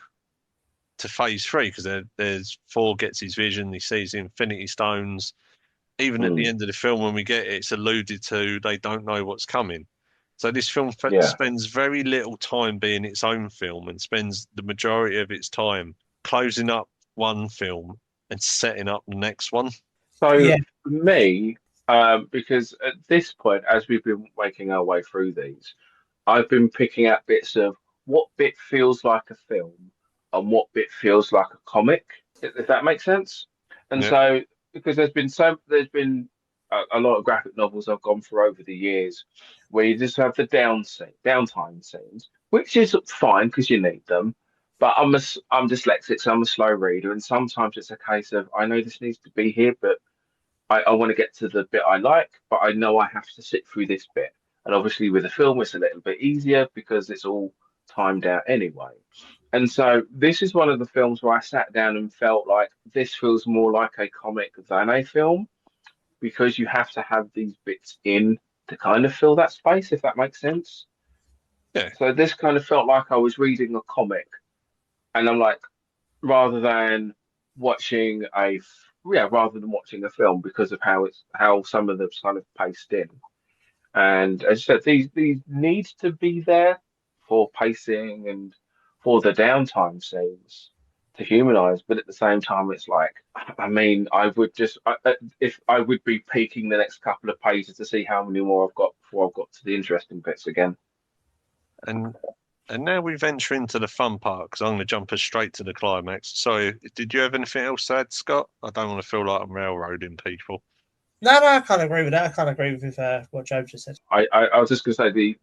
[SPEAKER 4] to phase three because there's Thor gets his vision, he sees the Infinity Stones. Even at the end of the film, when we get it, it's alluded to they don't know what's coming. So this film spends very little time being its own film and spends the majority of its time closing up one film and setting up the next one.
[SPEAKER 2] So
[SPEAKER 3] Yeah.
[SPEAKER 2] for me, because at this point, as we've been making our way through these, I've been picking out bits of what bit feels like a film and what bit feels like a comic, if that makes sense. And
[SPEAKER 4] Yeah.
[SPEAKER 2] so, because there's been a lot of graphic novels I've gone through over the years where you just have the downtime scenes, which is fine because you need them. But I'm dyslexic, so I'm a slow reader, and sometimes it's a case of I know this needs to be here, but I want to get to the bit I like, but I know I have to sit through this bit. And obviously, with a film, it's a little bit easier because it's all timed out anyway. And so, this is one of the films where I sat down and felt like this feels more like a comic than a film because you have to have these bits in to kind of fill that space, if that makes sense.
[SPEAKER 4] Yeah.
[SPEAKER 2] So, this kind of felt like I was reading a comic, and I'm like, rather than watching rather than watching a film because of how some of them's kind of paced in. And as I said, these need to be there for pacing and for the downtime scenes to humanize, but at the same time, it's like, I mean, if I would be peeking the next couple of pages to see how many more I've got before I've got to the interesting bits again.
[SPEAKER 4] And now we venture into the fun part because I'm going to jump us straight to the climax. Sorry, did you have anything else to add, Scott? I don't want to feel like I'm railroading people.
[SPEAKER 3] No, I can't agree with that. I can't agree with what Joe just said.
[SPEAKER 2] I was just going to say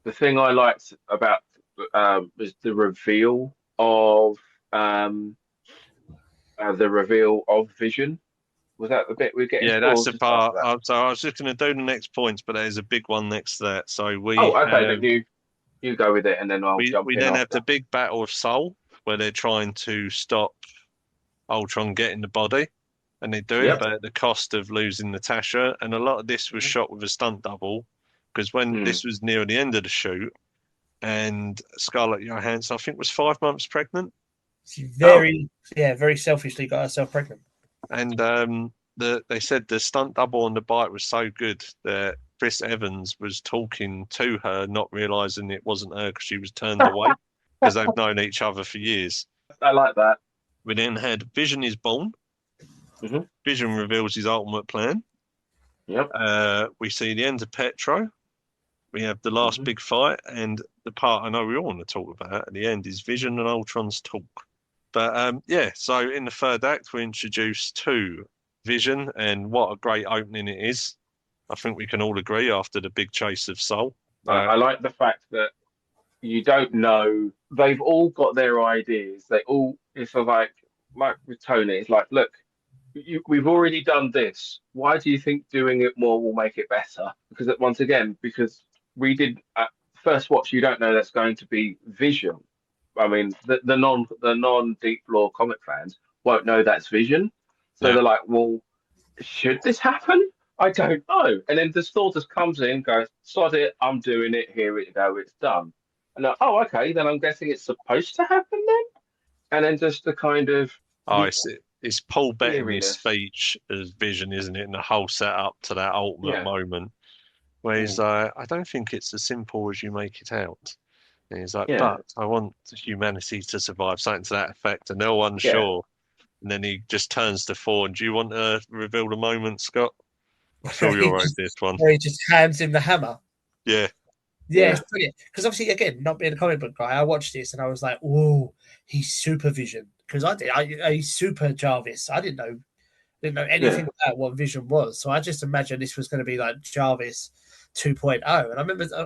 [SPEAKER 2] the thing I liked about was the reveal of Vision. Was that the bit we're getting?
[SPEAKER 4] Yeah,
[SPEAKER 2] to, or
[SPEAKER 4] that's
[SPEAKER 2] was
[SPEAKER 4] the
[SPEAKER 2] it after
[SPEAKER 4] part.
[SPEAKER 2] that?
[SPEAKER 4] So I was just going to do the next points, but there's a big one next to that. So
[SPEAKER 2] Oh, okay. Then you go with it, and then I'll jump
[SPEAKER 4] we
[SPEAKER 2] in
[SPEAKER 4] then have
[SPEAKER 2] after.
[SPEAKER 4] the big battle of Soul where they're trying to stop Ultron getting the body, and they do it,
[SPEAKER 2] Yep.
[SPEAKER 4] but at the cost of losing Natasha. And a lot of this was shot with a stunt double because when this was near the end of the shoot, and Scarlett Johansson, I think, was 5 months pregnant.
[SPEAKER 3] She very selfishly got herself pregnant.
[SPEAKER 4] And they said the stunt double on the bike was so good that Chris Evans was talking to her, not realizing it wasn't her because she was turned away because they've known each other for years.
[SPEAKER 2] I like that.
[SPEAKER 4] We then had Vision is born.
[SPEAKER 2] Mhm.
[SPEAKER 4] Vision reveals his ultimate plan.
[SPEAKER 2] Yep.
[SPEAKER 4] We see the end of Petro. We have the last big fight, and the part I know we all want to talk about at the end is Vision and Ultron's talk. But so in the third act, we're introduced to Vision, and what a great opening it is. I think we can all agree after the big chase of Soul.
[SPEAKER 2] I like the fact that you don't know. They've all got their ideas. It's sort of like with Tony. It's like, look, we've already done this. Why do you think doing it more will make it better? Because we did at first watch, you don't know that's going to be Vision. I mean, the non deep lore comic fans won't know that's Vision. So they're like, well, should this happen? I don't know. And then the store just comes in, goes, sod it, I'm doing it. Here we go, it's done. And okay, then I'm guessing it's supposed to happen then. And then just the kind of
[SPEAKER 4] it's Paul Bettany's
[SPEAKER 2] eeriness.
[SPEAKER 4] speech as Vision, isn't it? And the whole setup to that ultimate moment where he's like, I don't think it's as simple as you make it out. And he's like, but I want humanity to survive, something to that effect. And they're all unsure. and then he just turns to Thor. And do you want to reveal the moment, Scott? I feel
[SPEAKER 3] He
[SPEAKER 4] you're owed
[SPEAKER 3] just-
[SPEAKER 4] this one.
[SPEAKER 3] Where he just hands him the hammer.
[SPEAKER 4] Yeah.
[SPEAKER 3] Yeah, it's brilliant. Because obviously, again, not being a comic book guy, I watched this and I was like, "Whoa, he's super Vision." Because he's super Jarvis. I didn't know anything about what Vision was, so I just imagined this was going to be like Jarvis 2.0. And I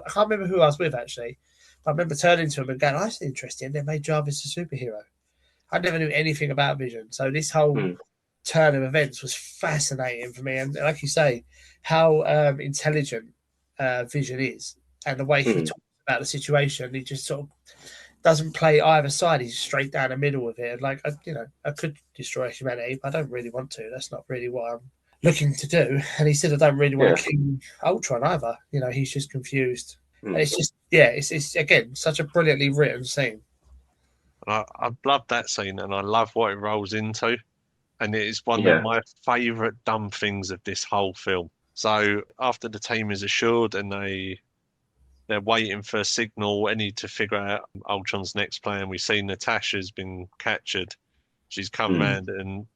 [SPEAKER 3] can't remember who I was with actually. I remember turning to him and going, "Oh, that's interesting. They made Jarvis a superhero." I never knew anything about Vision, so this whole turn of events was fascinating for me. And like you say, how intelligent Vision is, and the way he talks about the situation, he just sort of doesn't play either side. He's straight down the middle of it. Like, I could destroy humanity, but I don't really want to. That's not really what I'm looking to do. And he said, I don't really want to kill Ultron either. He's just confused. And it's just, it's again, such a brilliantly written scene.
[SPEAKER 4] I love that scene, and I love what it rolls into. And it is one of my favourite dumb things of this whole film. So after the team is assured and they're waiting for a signal, any to figure out Ultron's next plan, we see Natasha's been captured. She's come round, and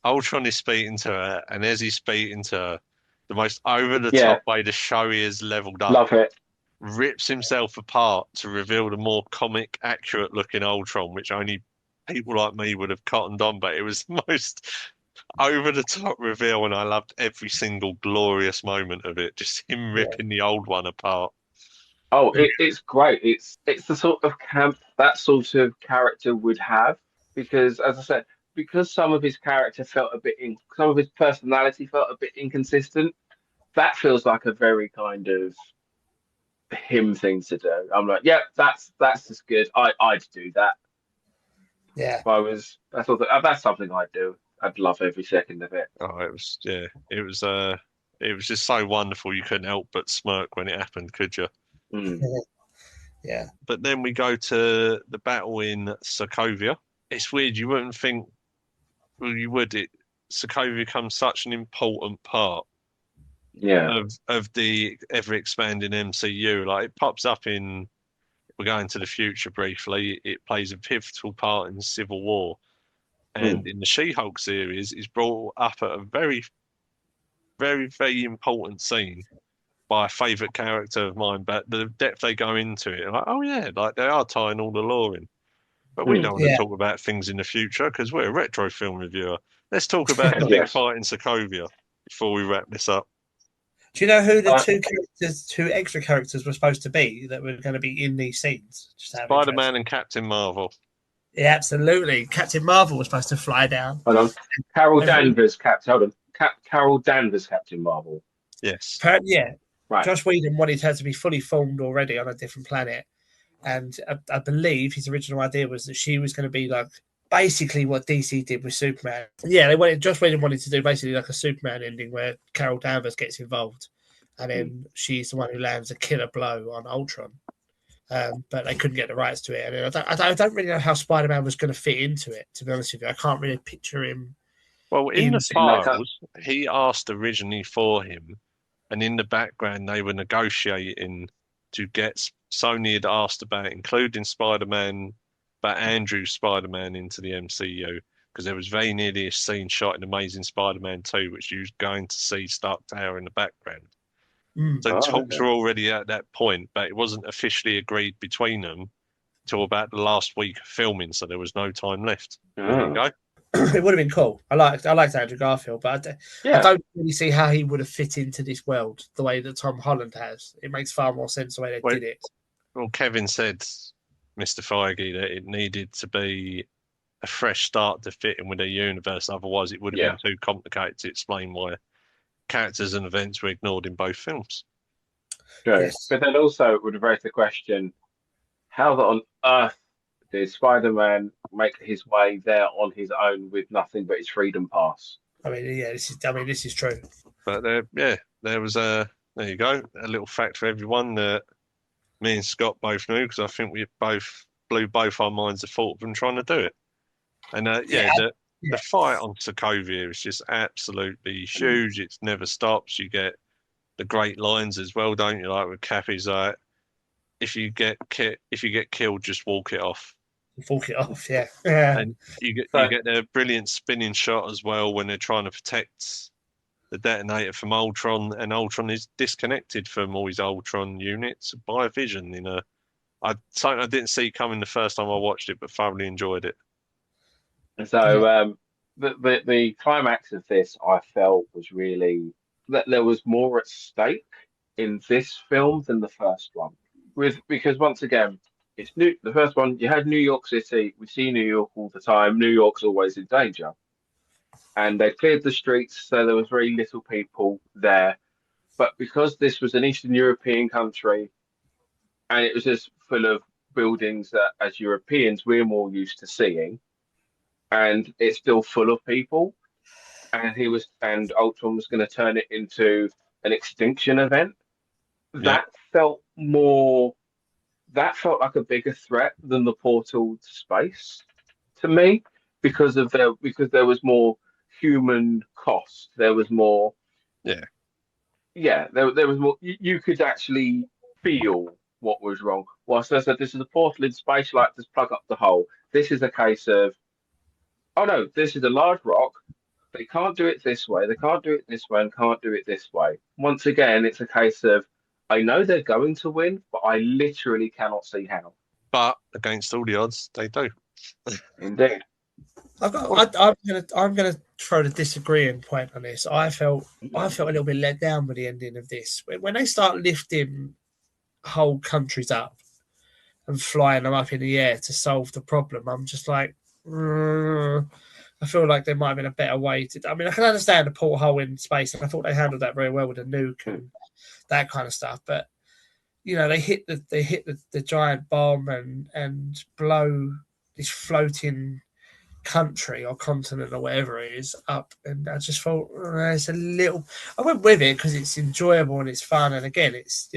[SPEAKER 4] Ultron is speaking to her, and as he's speaking to her, the most over-the-top way to show he is leveled up.
[SPEAKER 2] Love it.
[SPEAKER 4] Rips himself apart to reveal the more comic, accurate-looking Ultron, which only people like me would have cottoned on, but it was the most over-the-top reveal, and I loved every single glorious moment of it. Just him ripping the old one apart.
[SPEAKER 2] Oh, it's great. It's the sort of camp that sort of character would have, because, as I said, because some of his character felt a bit some of his personality felt a bit inconsistent. That feels like a very kind of him thing to do. I'm like, yeah, that's just good. I'd do that.
[SPEAKER 3] Yeah.
[SPEAKER 2] If I was, that's something I'd do. I'd love every second of it.
[SPEAKER 4] Oh, it was just so wonderful. You couldn't help but smirk when it happened, could you?
[SPEAKER 3] Yeah.
[SPEAKER 4] But then we go to the battle in Sokovia. It's weird. You wouldn't think, well, you would. Sokovia becomes such an important part of the ever expanding MCU. Like, it pops up in, we're going to the future briefly. It plays a pivotal part in Civil War, and in the She-Hulk series, is brought up at a very, very, very important scene by a favourite character of mine. But the depth they go into it, like, oh yeah, like they are tying all the lore in. But we don't want to talk about things in the future because we're a retro film reviewer. Let's talk about the big fight in Sokovia before we wrap this up.
[SPEAKER 3] Do you know who the two extra characters were supposed to be that were going to be in these scenes?
[SPEAKER 4] Spider-Man and Captain Marvel.
[SPEAKER 3] Yeah, absolutely. Captain Marvel was supposed to fly down.
[SPEAKER 2] Hold on. Carol Danvers, Captain Marvel.
[SPEAKER 4] Yes.
[SPEAKER 3] Yeah.
[SPEAKER 2] Right.
[SPEAKER 3] Joss Whedon wanted her to be fully formed already on a different planet. And I believe his original idea was that she was going to be like basically what DC did with Superman. Yeah, Joss Whedon wanted to do basically like a Superman ending where Carol Danvers gets involved. And then she's the one who lands a killer blow on Ultron. But they couldn't get the rights to it. And I don't really know how Spider-Man was going to fit into it, to be honest with you. I can't really picture him.
[SPEAKER 4] Well, in the files, he asked originally for him, and in the background, they were negotiating to get, Sony had asked about including Spider-Man, but Andrew's Spider-Man into the MCU, because there was very nearly a scene shot in Amazing Spider-Man 2, which you was going to see Stark Tower in the background. So talks were already at that point, but it wasn't officially agreed between them till about the last week of filming, so there was no time left. There you go.
[SPEAKER 3] It would have been cool. I liked Andrew Garfield, but I don't really see how he would have fit into this world the way that Tom Holland has. It makes far more sense the way they did it.
[SPEAKER 4] Well, Kevin said, Mr. Feige, that it needed to be a fresh start to fit in with their universe. Otherwise, it would have been too complicated to explain why characters and events were ignored in both films.
[SPEAKER 2] True. Yes. But then also it would have raised the question, how on earth did Spider-Man make his way there on his own with nothing but his freedom pass?
[SPEAKER 3] I mean, this is true.
[SPEAKER 4] But there was there you go, a little fact for everyone that me and Scott both knew, because I think we both blew both our minds the thought of them trying to do it. And the fight on Sokovia is just absolutely huge. It never stops. You get the great lines as well, don't you? Like with Cappy's like, if you get killed, just walk it off.
[SPEAKER 3] Fork it off, yeah.
[SPEAKER 4] And you get a brilliant spinning shot as well when they're trying to protect the detonator from Ultron, and Ultron is disconnected from all his Ultron units by a vision. Something I didn't see coming the first time I watched it, but thoroughly enjoyed it.
[SPEAKER 2] So the climax of this, I felt, was really that there was more at stake in this film than the first one. Because once again, it's new. The first one, you had New York City. We see New York all the time. New York's always in danger, and they cleared the streets, so there was very little people there. But because this was an Eastern European country, and it was just full of buildings that, as Europeans, we're more used to seeing, and it's still full of people. And Ultron was going to turn it into an extinction event.
[SPEAKER 4] Yeah.
[SPEAKER 2] That felt like a bigger threat than the portal to space to me because there was more human cost. There was more.
[SPEAKER 4] Yeah.
[SPEAKER 2] Yeah, there was more. You could actually feel what was wrong. Whilst I said this is a portal in space, like just plug up the hole. This is a case of, oh no, this is a large rock. They can't do it this way. They can't do it this way, and can't do it this way. Once again, it's a case of, I know they're going to win, but I literally cannot see how.
[SPEAKER 4] But against all the odds, they do.
[SPEAKER 2] Indeed.
[SPEAKER 3] I'm gonna throw the disagreeing point on this. I felt a little bit let down with the ending of this. When they start lifting whole countries up and flying them up in the air to solve the problem, I'm just like, I feel like there might have been a better way to. I mean, I can understand the porthole in space, and I thought they handled that very well with the nuke and that kind of stuff. But they hit the giant bomb and blow this floating country or continent or whatever it is up, and I just thought it's a little. I went with it because it's enjoyable and it's fun, and again, it's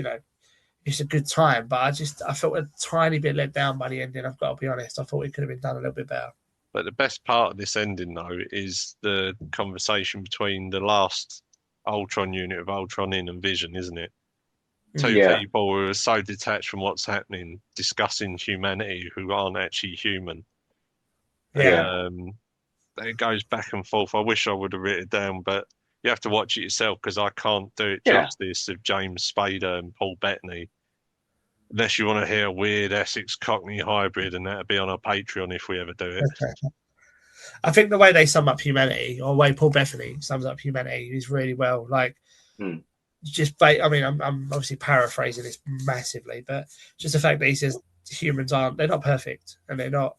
[SPEAKER 3] it's a good time. But I felt a tiny bit let down by the ending. I've got to be honest. I thought it could have been done a little bit better.
[SPEAKER 4] But the best part of this ending, though, is the conversation between the last Ultron unit of Ultron In and Vision, isn't it? Two people who are so detached from what's happening, discussing humanity, who aren't actually human.
[SPEAKER 3] Yeah.
[SPEAKER 4] It goes back and forth. I wish I would have written it down, but you have to watch it yourself because I can't do it justice of James Spader and Paul Bettany. Unless you want to hear a weird Essex Cockney hybrid, and that'll be on our Patreon if we ever do it.
[SPEAKER 3] I think the way they sum up humanity, or the way Paul Bettany sums up humanity, is really well. Like, I mean, I'm obviously paraphrasing this massively, but just the fact that he says humans they're not perfect and they're not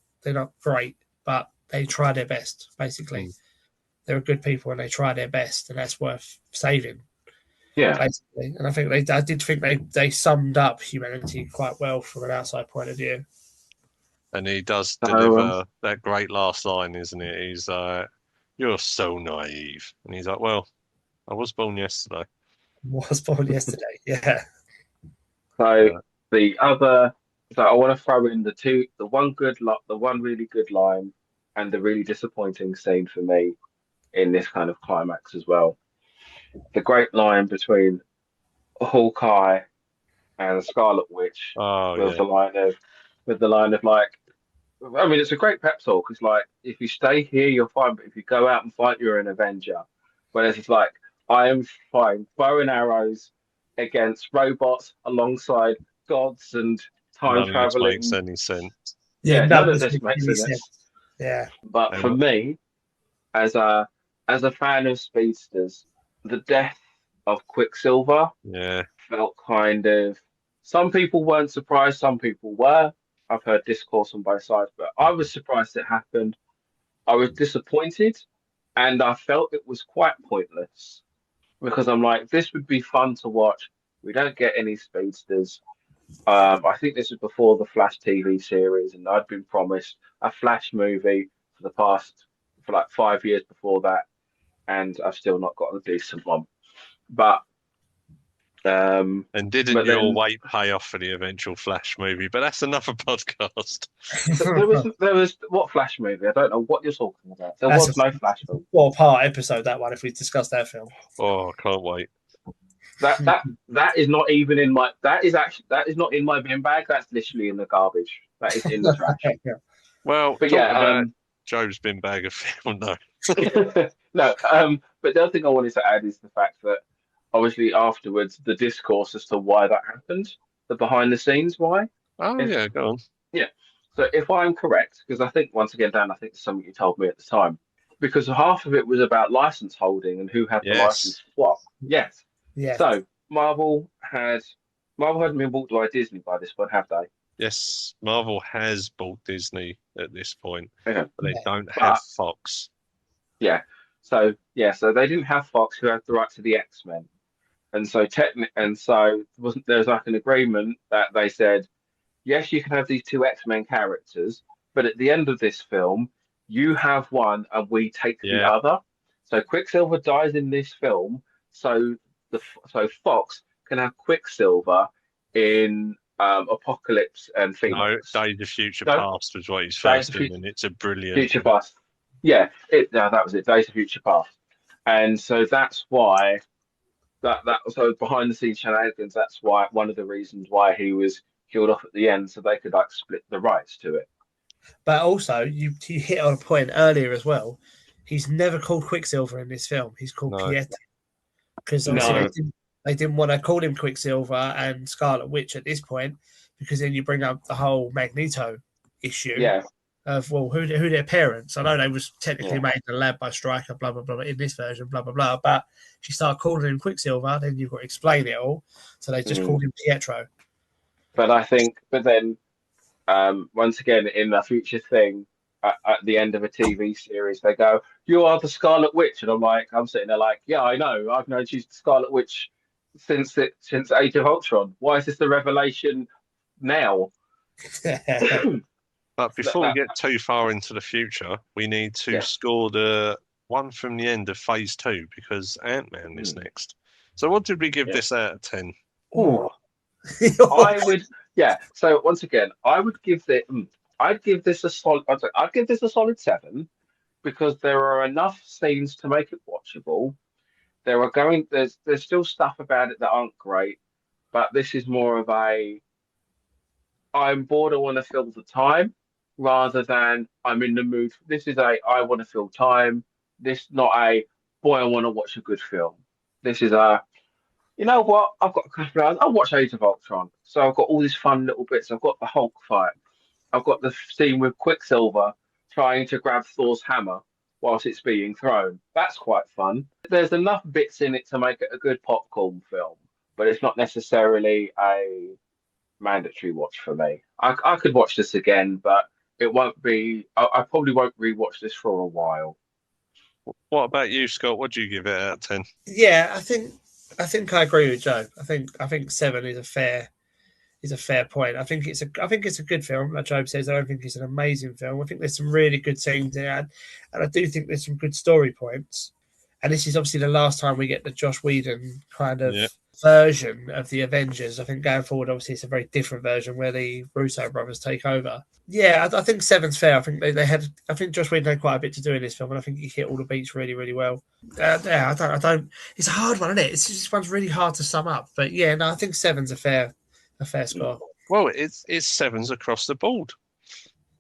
[SPEAKER 3] great, but they try their best. Basically, they're good people and they try their best, and that's worth saving.
[SPEAKER 2] Yeah,
[SPEAKER 3] basically, and I did think they summed up humanity quite well from an outside point of view.
[SPEAKER 4] And he does deliver that great last line, isn't it? He's "You're so naive," and he's like, "Well, I was born yesterday."
[SPEAKER 3] Yeah.
[SPEAKER 2] So I want to throw in the one really good line, and the really disappointing scene for me in this kind of climax as well. The great line between Hawkeye and Scarlet Witch with the line of like, I mean, it's a great pep talk. It's like, if you stay here, you're fine, but if you go out and fight, you're an Avenger. Whereas it's like, I am fine throwing arrows against robots alongside gods and time traveling.
[SPEAKER 4] Makes any sense?
[SPEAKER 2] Yeah, none of this makes any sense.
[SPEAKER 3] Yeah,
[SPEAKER 2] but for me, as a fan of speedsters, the death of Quicksilver felt kind of. Some people weren't surprised, some people were. I've heard discourse on both sides, but I was surprised it happened. I was disappointed, and I felt it was quite pointless because I'm like, this would be fun to watch. We don't get any speedsters. I think this was before the Flash TV series, and I'd been promised a Flash movie for like 5 years before that, and I've still not got a decent one. But
[SPEAKER 4] and didn't your wait pay off for the eventual Flash movie? But that's another podcast.
[SPEAKER 2] there was what Flash movie? I don't know what you're talking about. There was no Flash film.
[SPEAKER 3] 4-part episode, that one. If we discuss that film,
[SPEAKER 4] I can't wait.
[SPEAKER 2] That is not even in my. That is not in my bin bag. That's literally in the garbage. That is in the trash.
[SPEAKER 4] Well,
[SPEAKER 2] But
[SPEAKER 4] talk
[SPEAKER 2] yeah,
[SPEAKER 4] about Joe's bin bag of film, no.
[SPEAKER 2] no. But the other thing I wanted to add is the fact that obviously afterwards the discourse as to why that happened, the behind the scenes why.
[SPEAKER 4] Oh,
[SPEAKER 2] If
[SPEAKER 4] yeah, go on.
[SPEAKER 2] Yeah. So if I'm correct, because I think once again, Dan, I think it's something you told me at the time, because half of it was about license holding and who had the
[SPEAKER 4] Yes.
[SPEAKER 2] license swap. Yes.
[SPEAKER 3] Yeah.
[SPEAKER 2] So Marvel hadn't been bought by Disney by this point, have they?
[SPEAKER 4] Yes, Marvel has bought Disney at this point,
[SPEAKER 2] Okay.
[SPEAKER 4] but they
[SPEAKER 3] Yeah.
[SPEAKER 4] don't have
[SPEAKER 2] But
[SPEAKER 4] Fox.
[SPEAKER 2] yeah. So they didn't have Fox who had the right to the X-Men. And so wasn't there was like an agreement that they said, yes, you can have these two X-Men characters, but at the end of this film, you have one and we take the
[SPEAKER 4] Yeah,
[SPEAKER 2] other. So Quicksilver dies in this film, so so Fox can have Quicksilver in Apocalypse and
[SPEAKER 4] no,
[SPEAKER 2] Phoenix.
[SPEAKER 4] Days of Future
[SPEAKER 2] No,
[SPEAKER 4] Past was what he's
[SPEAKER 2] Days
[SPEAKER 4] first
[SPEAKER 2] of
[SPEAKER 4] in, and it's a brilliant.
[SPEAKER 2] Future Past. Yeah, that was it. Days of Future Past. And so that's why that so behind the scenes shenanigans. That's why one of the reasons why he was killed off at the end, so they could like split the rights to it.
[SPEAKER 3] But also, you hit on a point earlier as well. He's never called Quicksilver in this film. He's called
[SPEAKER 4] No,
[SPEAKER 3] Pietro because obviously
[SPEAKER 2] No,
[SPEAKER 3] they didn't want to call him Quicksilver and Scarlet Witch at this point because then you bring up the whole Magneto issue
[SPEAKER 2] yeah,
[SPEAKER 3] of well, who their parents? I know they was technically
[SPEAKER 2] yeah,
[SPEAKER 3] made in the lab by Stryker, blah blah blah, in this version, blah blah blah. But she started calling him Quicksilver, then you've got to explain it all. So they just
[SPEAKER 2] mm.
[SPEAKER 3] called him Pietro.
[SPEAKER 2] but then once again in a future thing. At the end of a TV series, they go, "You are the Scarlet Witch," and I'm sitting there like, "Yeah, I know. I've known she's the Scarlet Witch since Age of Ultron. Why is this the revelation now?"
[SPEAKER 4] but
[SPEAKER 2] That,
[SPEAKER 4] before we
[SPEAKER 2] that,
[SPEAKER 4] get too far into the future, we need to
[SPEAKER 2] yeah.
[SPEAKER 4] score the one from the end of Phase 2 because Ant-Man is
[SPEAKER 2] Mm.
[SPEAKER 4] next. So, what did we give
[SPEAKER 2] Yeah.
[SPEAKER 4] this out of 10?
[SPEAKER 2] Ooh. I would, yeah. So once again, I'd give this a solid. I'd give this a solid 7 because there are enough scenes to make it watchable. There's still stuff about it that aren't great, but this is more of a I'm bored. I want to fill the time rather than I'm in the mood. This is a I want to fill time. This not a boy. I want to watch a good film. This is a you know what? I've got a couple of hours. I'll watch Age of Ultron. So I've got all these fun little bits. I've got the Hulk fight. I've got the scene with Quicksilver trying to grab Thor's hammer whilst it's being thrown. That's quite fun. There's enough bits in it to make it a good popcorn film, but it's not necessarily a mandatory watch for me. I could watch this again, but it won't be. I probably won't rewatch this for a while.
[SPEAKER 4] What about you, Scott? What do you give it out of 10?
[SPEAKER 3] Yeah, I think I agree with Joe. I think 7 is a fair point. I think it's a good film. Like Joe says, I don't think it's an amazing film. I think there's some really good scenes in it, and I do think there's some good story points. And this is obviously the last time we get the Josh Whedon kind of version of the Avengers. I think going forward, obviously, it's a very different version where the Russo brothers take over. Yeah, I think 7's fair. I think they had. I think Josh Whedon had quite a bit to do in this film, and I think he hit all the beats really, really well. Yeah, I don't. It's a hard one, isn't it? This one's really hard to sum up. But yeah, no, I think 7's a fair score.
[SPEAKER 4] Well, it's 7s across the board.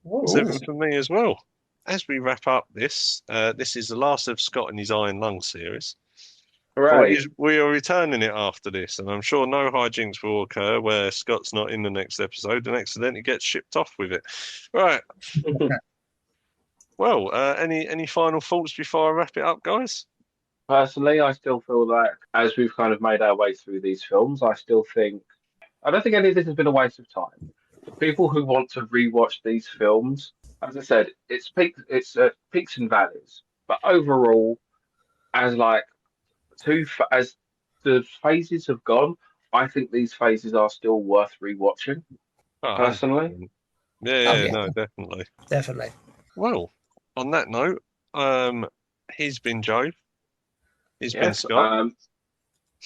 [SPEAKER 3] Ooh.
[SPEAKER 4] 7 for me as well. As we wrap up this is the last of Scott and his Iron Lung series.
[SPEAKER 2] Hooray!
[SPEAKER 4] We are returning it after this, and I'm sure no hijinks will occur where Scott's not in the next episode and accidentally gets shipped off with it. Right. Well, any final thoughts before I wrap it up, guys?
[SPEAKER 2] Personally, I still feel like as we've kind of made our way through these films, I don't think any of this has been a waste of time. For people who want to rewatch these films, as I said, it's peaks and valleys. But overall, as like as the phases have gone, I think these phases are still worth rewatching.
[SPEAKER 4] Oh,
[SPEAKER 2] Personally,
[SPEAKER 4] 100%. Yeah, no, definitely.
[SPEAKER 3] Definitely.
[SPEAKER 4] Well, on that note, he's been Joe. He's been
[SPEAKER 2] yes.
[SPEAKER 4] Scott.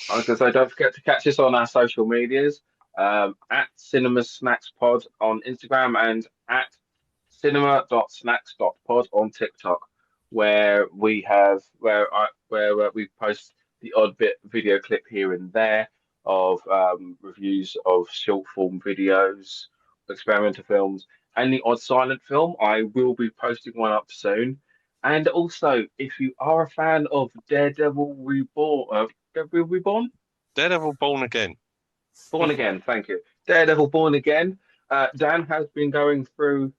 [SPEAKER 2] I was going to say, don't forget to catch us on our social medias at Cinema Snacks Pod on Instagram and at cinema.snacks.pod on TikTok, where we post the odd bit video clip here and there of reviews of short form videos, experimental films, and the odd silent film. I will be posting one up soon. And also, if you are a fan of Daredevil Reborn, Daredevil Reborn,
[SPEAKER 4] Daredevil Born Again.
[SPEAKER 2] Born Again, thank you. Daredevil Born Again. Dan has been going through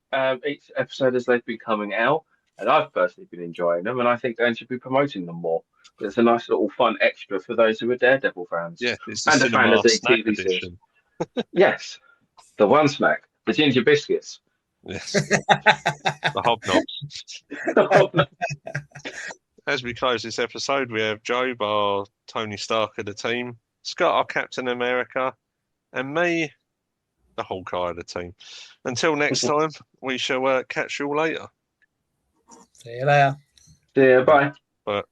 [SPEAKER 2] each episode as they've been coming out, and I've personally been enjoying them, and I think Dan should be promoting them more. It's a nice little fun extra for those who are Daredevil fans
[SPEAKER 4] Yeah, it's the
[SPEAKER 2] and a fan of
[SPEAKER 4] cinema
[SPEAKER 2] the
[SPEAKER 4] snack
[SPEAKER 2] TV series.
[SPEAKER 4] edition.
[SPEAKER 2] Yes, the one snack, the ginger biscuits.
[SPEAKER 4] Yes, the hobnobs. As we close this episode, we have Jobe, our Tony Stark of the team, Scott, our Captain America, and me, the Hawkeye of the team. Until next time, we shall catch you all later.
[SPEAKER 3] See you later.
[SPEAKER 2] Yeah, bye.
[SPEAKER 4] Bye.